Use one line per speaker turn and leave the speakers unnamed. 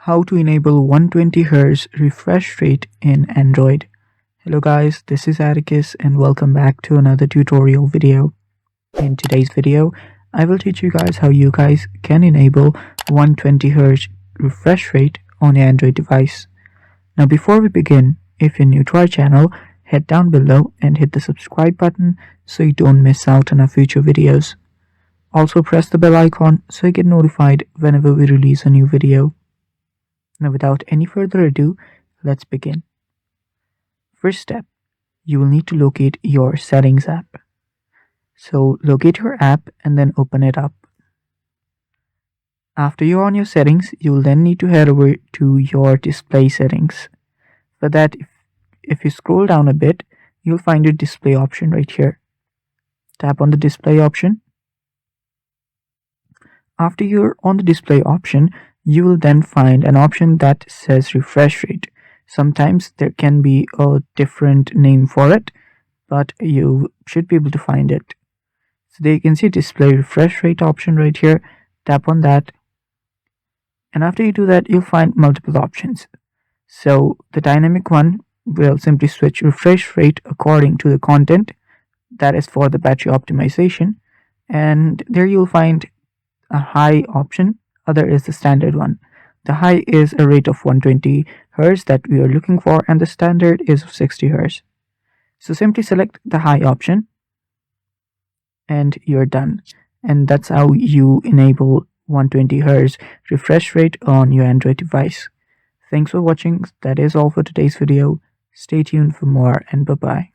How to enable 120 Hz refresh rate in Android. Hello guys, this is Atticus and welcome back to another tutorial video. In today's video, I will teach you guys how you guys can enable 120 Hz refresh rate on your Android device. Now before we begin, if you're new to our channel, head down below and hit the subscribe button so you don't miss out on our future videos. Also press the bell icon so you get notified whenever we release a new video. Now without any further ado, let's begin. First step, you will need to locate your settings app. So locate your app and then open it up. After you're on your settings, you will then need to head over to your display settings. For that, if you scroll down a bit, you'll find your display option right here. Tap on the display option. After you're on the display option, you will then find an option that says refresh rate. Sometimes there can be a different name for it, but you should be able to find it. So there you can see display refresh rate option right here. Tap on that. And after you do that, you'll find multiple options. So the dynamic one will simply switch refresh rate according to the content. That is for the battery optimization. And there you'll find a high option. Other is the standard one. The high is a rate of 120 Hz that we are looking for, and the standard is 60 Hz. So simply select the high option and you're done. And that's how you enable 120 Hz refresh rate on your Android device. Thanks for watching. That is all for today's video. Stay tuned for more and bye bye.